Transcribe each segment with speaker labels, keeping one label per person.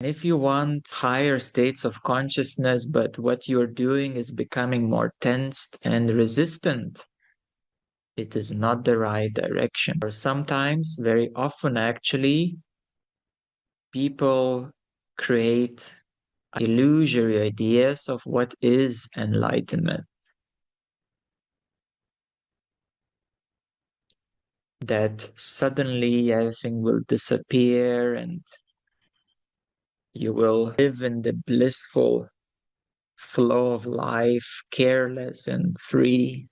Speaker 1: If you want higher states of consciousness, but what you're doing is becoming more tensed and resistant, it is not the right direction. Or sometimes, very often actually, people create illusory ideas of what is enlightenment. That suddenly everything will disappear and you will live in the blissful flow of life, careless and free.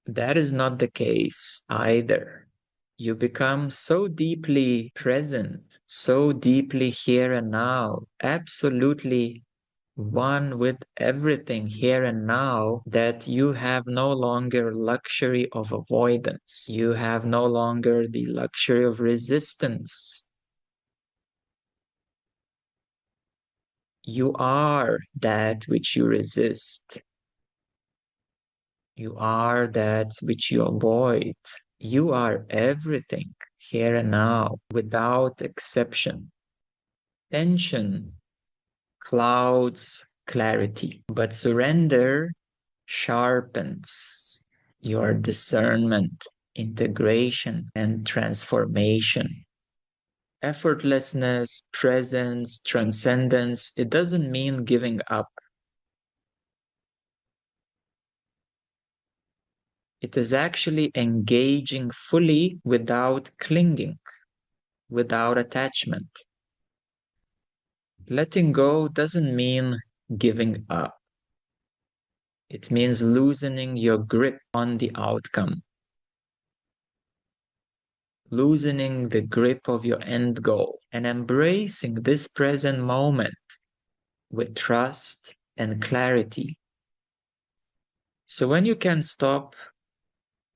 Speaker 1: That is not the case either. You become so deeply present, so deeply here and now, absolutely one with everything here and now, that you have no longer luxury of avoidance. You have no longer the luxury of resistance. You are that which you resist. You are that which you avoid. You are everything here and now without exception. Tension clouds clarity, but surrender sharpens your discernment, integration, and transformation. Effortlessness, presence, transcendence, it doesn't mean giving up. It is actually engaging fully without clinging, without attachment. Letting go doesn't mean giving up. It means loosening your grip on the outcome, loosening the grip of your end goal, and embracing this present moment with trust and clarity. So when you can stop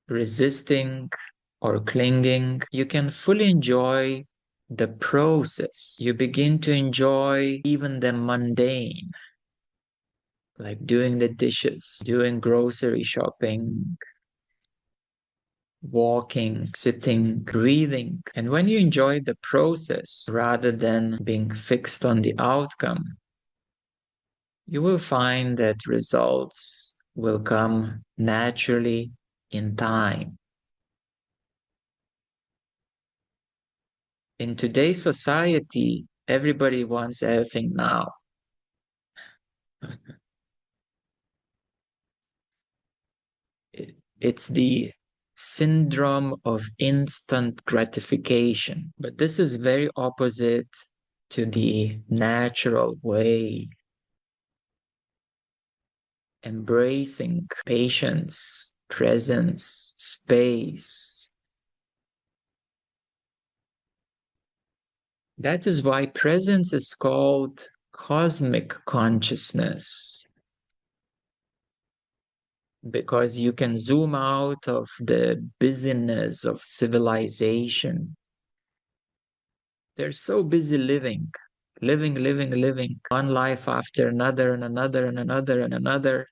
Speaker 1: resisting or clinging, you can fully enjoy the process. You begin to enjoy even the mundane, like doing the dishes, doing grocery shopping, walking, sitting, breathing. And when you enjoy the process rather than being fixed on the outcome, you will find that results will come naturally in time. In today's society, everybody wants everything now. It's the syndrome of instant gratification, but this is very opposite to the natural way. Embracing patience, presence, space. That is why presence is called cosmic consciousness, because you can zoom out of the busyness of civilization. They're so busy living, living, one life after another and another and another and another,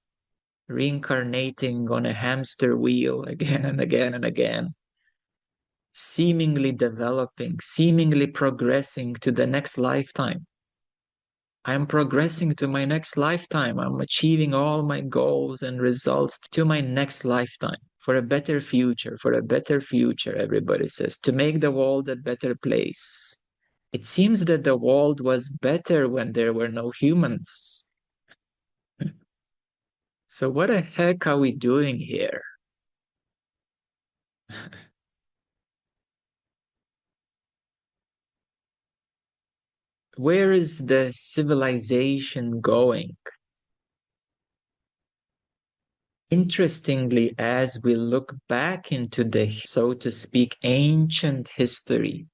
Speaker 1: reincarnating on a hamster wheel again and again and again, seemingly developing, seemingly progressing to the next lifetime. I'm progressing to my next lifetime. I'm achieving all my goals and results to my next lifetime for a better future, everybody says, to make the world a better place. It seems that the world was better when there were no humans. So what the heck are we doing here? Where is the civilization going? Interestingly, as we look back into the, so to speak, ancient history,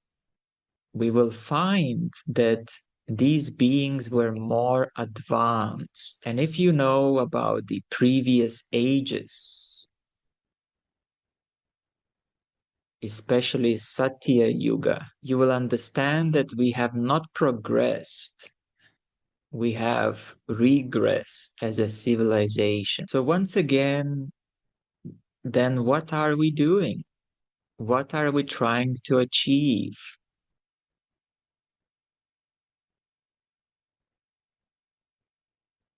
Speaker 1: we will find that these beings were more advanced. And if you know about the previous ages, especially Satya Yuga, you will understand that we have not progressed. We have regressed as a civilization. So once again, then what are we doing? What are we trying to achieve?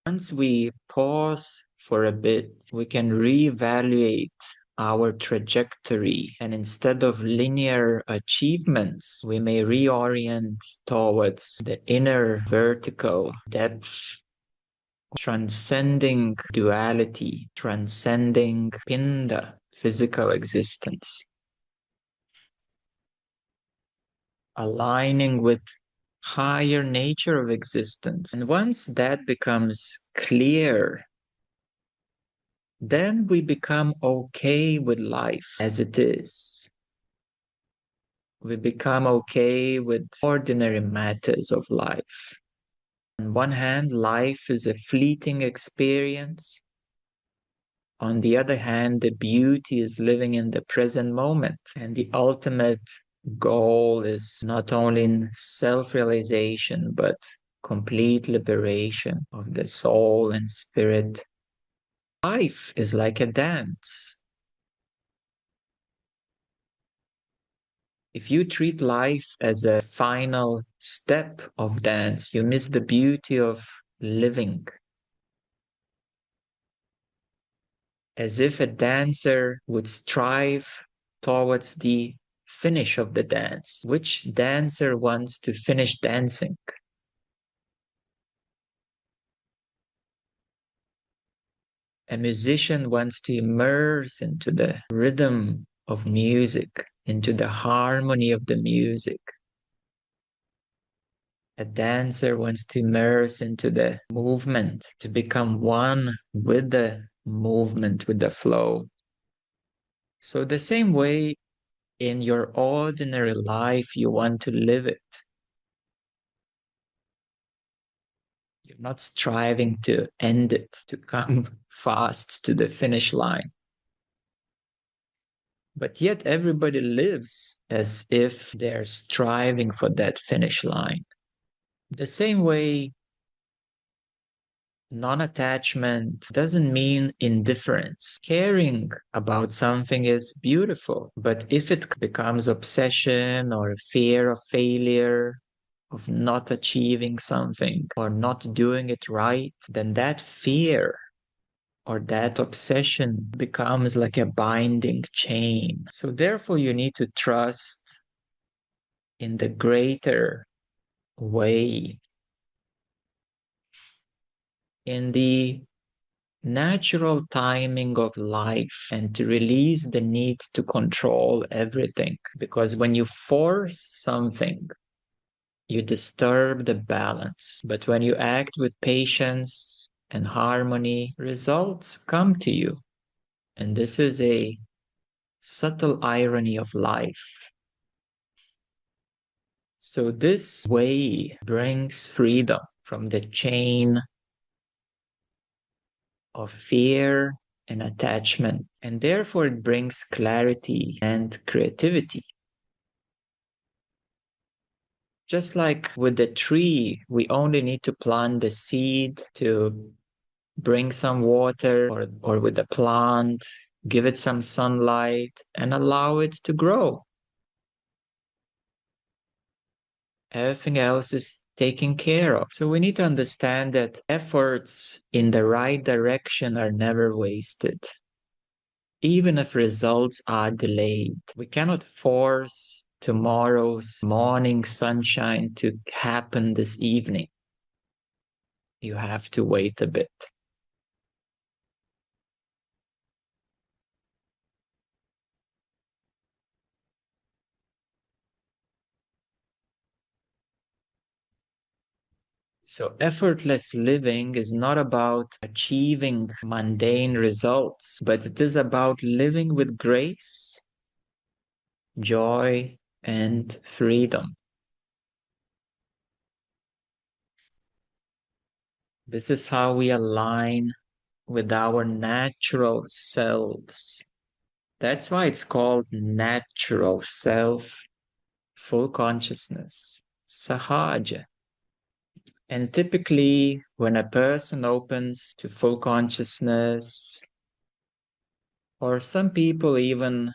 Speaker 1: Once we pause for a bit, we can reevaluate our trajectory. And instead of linear achievements, we may reorient towards the inner vertical depth, transcending duality, transcending pinda, physical existence, aligning with higher nature of existence. And once that becomes clear, then we become okay with life as it is. We become okay with ordinary matters of life. On one hand, life is a fleeting experience. On the other hand, the beauty is living in the present moment. And the ultimate goal is not only in self-realization, but complete liberation of the soul and spirit. Life is like a dance. If you treat life as a final step of dance, you miss the beauty of living. As if a dancer would strive towards the finish of the dance. Which dancer wants to finish dancing? A musician wants to immerse into the rhythm of music, into the harmony of the music. A dancer wants to immerse into the movement, to become one with the movement, with the flow. So the same way in your ordinary life, you want to live it. You're not striving to end it, to come fast to the finish line. But yet everybody lives as if they're striving for that finish line. The same way, non-attachment doesn't mean indifference. Caring about something is beautiful, but if it becomes obsession or fear of failure, of not achieving something or not doing it right, then that fear or that obsession becomes like a binding chain. So therefore, you need to trust in the greater way, in the natural timing of life, and to release the need to control everything. Because when you force something, you disturb the balance. But when you act with patience and harmony, results come to you. And this is a subtle irony of life. So this way brings freedom from the chain of fear and attachment, and therefore it brings clarity and creativity. Just like with the tree, we only need to plant the seed to bring some water, or with the plant, give it some sunlight and allow it to grow. Everything else is taken care of. So we need to understand that efforts in the right direction are never wasted. Even if results are delayed, we cannot force tomorrow's morning sunshine to happen this evening. You have to wait a bit. So effortless living is not about achieving mundane results, but it is about living with grace, joy, and freedom. This is how we align with our natural selves. That's why it's called natural self, full consciousness, sahaja. And typically, when a person opens to full consciousness, or some people even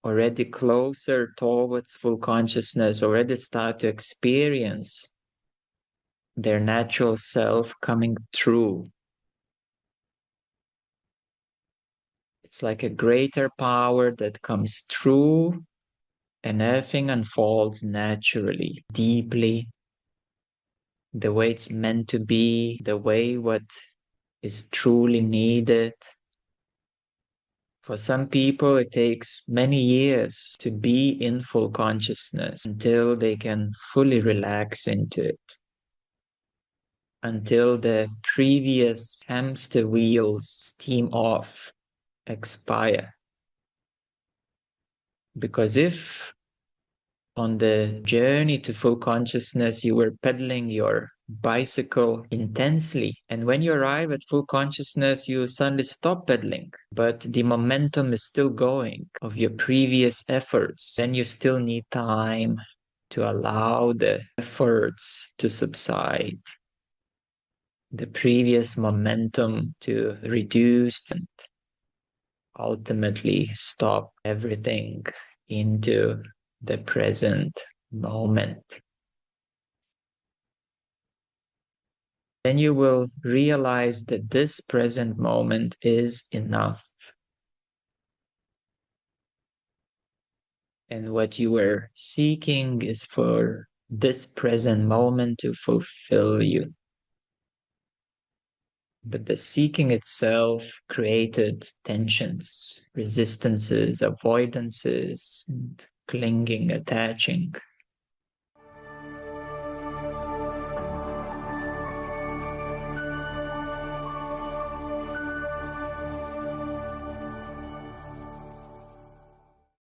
Speaker 1: already closer towards full consciousness, already start to experience their natural self coming true. It's like a greater power that comes through and everything unfolds naturally, deeply, the way it's meant to be, the way what is truly needed. For some people, it takes many years to be in full consciousness until they can fully relax into it, until the previous hamster wheels steam off, expire. Because if on the journey to full consciousness, you were pedaling your bicycle intensely. And when you arrive at full consciousness, you suddenly stop pedaling, but the momentum is still going of your previous efforts. Then you still need time to allow the efforts to subside, the previous momentum to reduce and ultimately stop everything into the present moment. Then you will realize that this present moment is enough. And what you were seeking is for this present moment to fulfill you. But the seeking itself created tensions, resistances, avoidances, and clinging, attaching.